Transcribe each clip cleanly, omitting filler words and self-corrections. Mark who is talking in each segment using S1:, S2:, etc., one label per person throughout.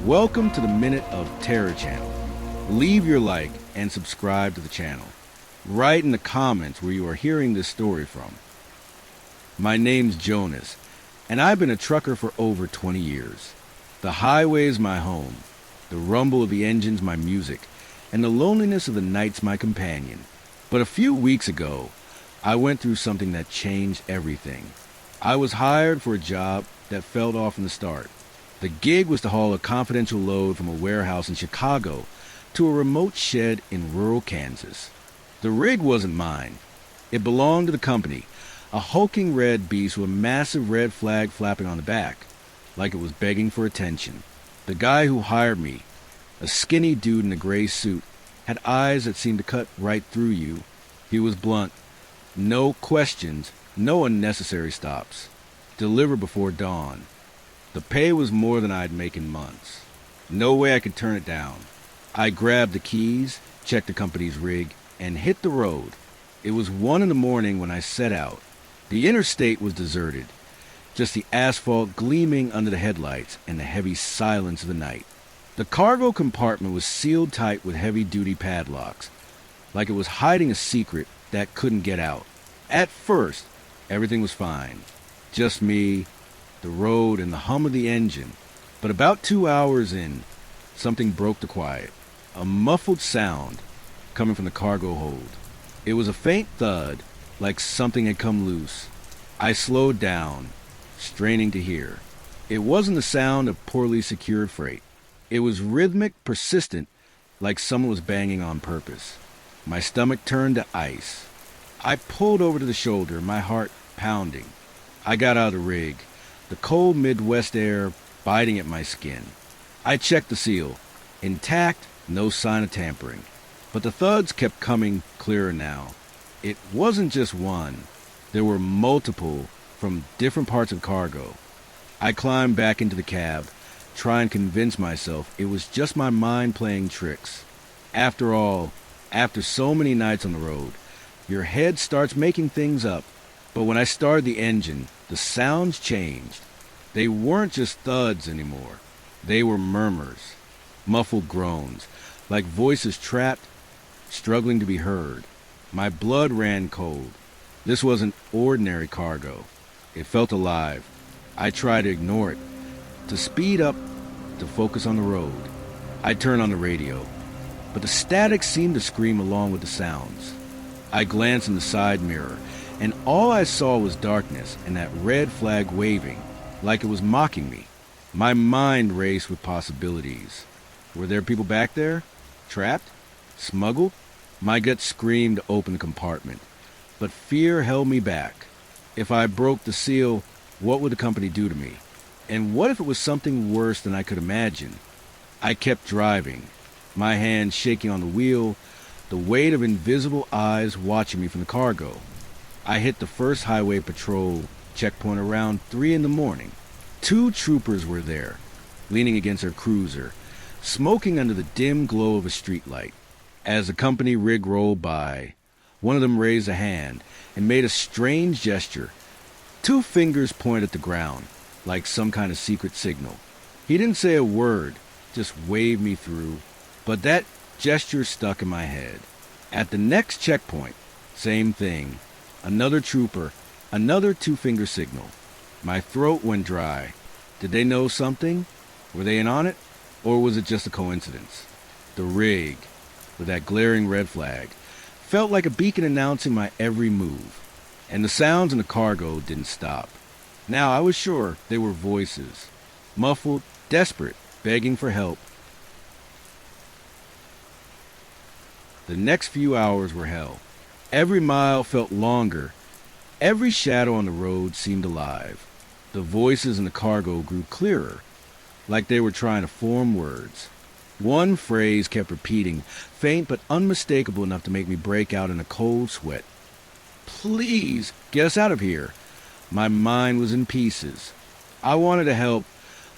S1: Welcome to the Minute of Terror channel. Leave your like and subscribe to the channel. Write in the comments where you are hearing this story from. My name's Jonas, and I've been a trucker for over 20 years. The highway is my home, the rumble of the engines my music, and the loneliness of the nights my companion. But a few weeks ago, I went through something that changed everything. I was hired for a job that fell off in the start. The gig was to haul a confidential load from a warehouse in Chicago to a remote shed in rural Kansas. The rig wasn't mine. It belonged to the company, a hulking red beast with a massive red flag flapping on the back, like it was begging for attention. The guy who hired me, a skinny dude in a gray suit, had eyes that seemed to cut right through you. He was blunt. No questions, no unnecessary stops. Deliver before dawn. The pay was more than I'd make in months. No way I could turn it down. I grabbed the keys, checked the company's rig, and hit the road. It was 1 a.m. when I set out. The interstate was deserted, just the asphalt gleaming under the headlights and the heavy silence of the night. The cargo compartment was sealed tight with heavy-duty padlocks, like it was hiding a secret that couldn't get out. At first, everything was fine. Just me, the road, and the hum of the engine. But about 2 hours in, something broke the quiet. A muffled sound coming from the cargo hold. It was a faint thud, like something had come loose. I slowed down, straining to hear. It wasn't the sound of poorly secured freight. It was rhythmic, persistent, like someone was banging on purpose. My stomach turned to ice. I pulled over to the shoulder, my heart pounding. I got out of the rig, the cold Midwest air biting at my skin. I checked the seal. Intact, no sign of tampering. But the thuds kept coming clearer now. It wasn't just one. There were multiple from different parts of cargo. I climbed back into the cab, trying to convince myself it was just my mind playing tricks. After all, after so many nights on the road, your head starts making things up. But when I started the engine, the sounds changed. They weren't just thuds anymore. They were murmurs, muffled groans, like voices trapped, struggling to be heard. My blood ran cold. This wasn't ordinary cargo. It felt alive. I tried to ignore it, to speed up, to focus on the road. I turned on the radio, but the static seemed to scream along with the sounds. I glanced in the side mirror, and all I saw was darkness and that red flag waving, like it was mocking me. My mind raced with possibilities. Were there people back there? Trapped? Smuggled? My gut screamed to open the compartment, but fear held me back. If I broke the seal, what would the company do to me? And what if it was something worse than I could imagine? I kept driving, my hands shaking on the wheel, the weight of invisible eyes watching me from the cargo. I hit the first highway patrol checkpoint around 3 a.m. 2 troopers were there, leaning against their cruiser, smoking under the dim glow of a streetlight. As the company rig rolled by, one of them raised a hand and made a strange gesture. 2 fingers pointed at the ground, like some kind of secret signal. He didn't say a word, just waved me through, but that gesture stuck in my head. At the next checkpoint, same thing. Another trooper, another 2-finger signal. My throat went dry. Did they know something? Were they in on it? Or was it just a coincidence? The rig, with that glaring red flag, felt like a beacon announcing my every move. And the sounds in the cargo didn't stop. Now I was sure they were voices. Muffled, desperate, begging for help. The next few hours were hell. Every mile felt longer. Every shadow on the road seemed alive. The voices in the cargo grew clearer, like they were trying to form words. One phrase kept repeating, faint but unmistakable enough to make me break out in a cold sweat. Please, get us out of here. My mind was in pieces. I wanted to help,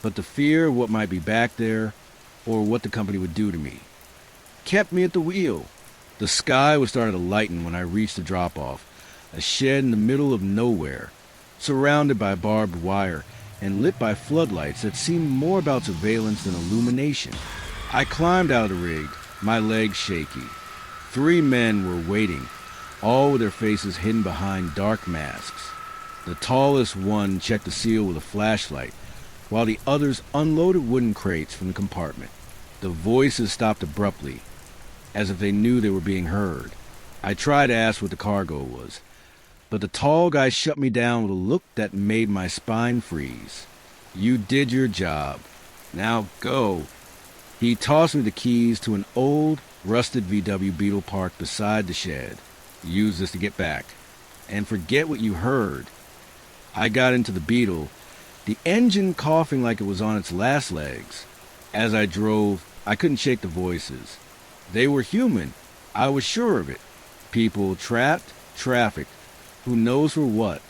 S1: but the fear of what might be back there, or what the company would do to me, kept me at the wheel. The sky was starting to lighten when I reached the drop-off, a shed in the middle of nowhere, surrounded by barbed wire and lit by floodlights that seemed more about surveillance than illumination. I climbed out of the rig, my legs shaky. 3 men were waiting, all with their faces hidden behind dark masks. The tallest one checked the seal with a flashlight, while the others unloaded wooden crates from the compartment. The voices stopped abruptly, as if they knew they were being heard. I tried to ask what the cargo was, but the tall guy shut me down with a look that made my spine freeze. "You did your job. Now go." He tossed me the keys to an old, rusted VW Beetle parked beside the shed. "Use this to get back. And forget what you heard." I got into the Beetle, the engine coughing like it was on its last legs. As I drove, I couldn't shake the voices. They were human. I was sure of it. People trapped, trafficked, who knows for what.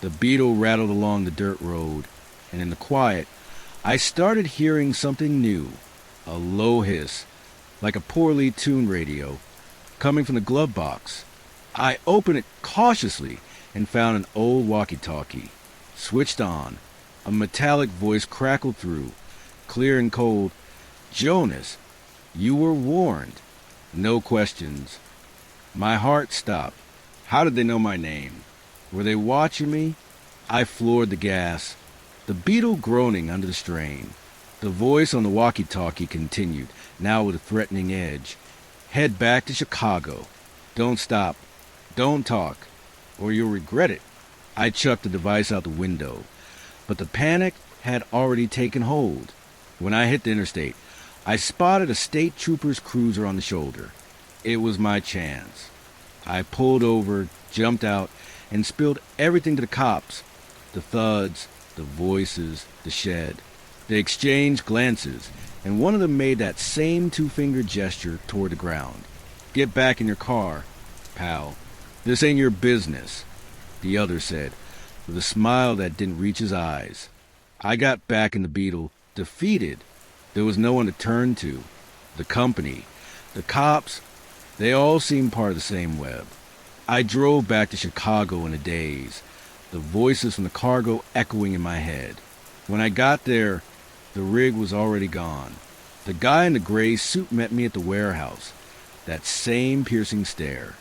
S1: The Beetle rattled along the dirt road, and in the quiet, I started hearing something new. A low hiss, like a poorly tuned radio, coming from the glove box. I opened it cautiously and found an old walkie-talkie. Switched on. A metallic voice crackled through, clear and cold. "Jonas, you were warned." No questions. My heart stopped. How did they know my name? Were they watching me? I floored the gas, the Beetle groaning under the strain. The voice on the walkie-talkie continued, now with a threatening edge. "Head back to Chicago. Don't stop. Don't talk, or you'll regret it." I chucked the device out the window, but the panic had already taken hold. When I hit the interstate, I spotted a state trooper's cruiser on the shoulder. It was my chance. I pulled over, jumped out, and spilled everything to the cops. The thuds, the voices, the shed. They exchanged glances, and one of them made that same 2-finger gesture toward the ground. "Get back in your car, pal. This ain't your business," the other said, with a smile that didn't reach his eyes. I got back in the Beetle, defeated. There was no one to turn to. The company, the cops, they all seemed part of the same web. I drove back to Chicago in a daze, the voices from the cargo echoing in my head. When I got there, the rig was already gone. The guy in the gray suit met me at the warehouse, that same piercing stare.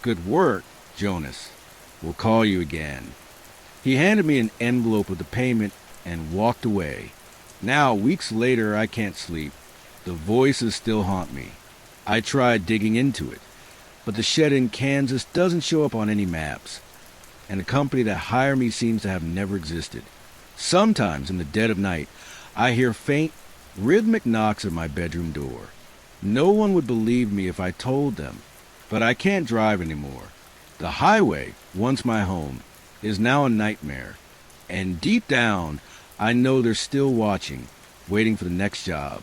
S1: "Good work, Jonas. We'll call you again." He handed me an envelope with the payment and walked away. Now, weeks later, I can't sleep. The voices still haunt me. I tried digging into it, but the shed in Kansas doesn't show up on any maps, and the company that hired me seems to have never existed. Sometimes, in the dead of night, I hear faint, rhythmic knocks at my bedroom door. No one would believe me if I told them, but I can't drive anymore. The highway, once my home, is now a nightmare, and deep down, I know they're still watching, waiting for the next job.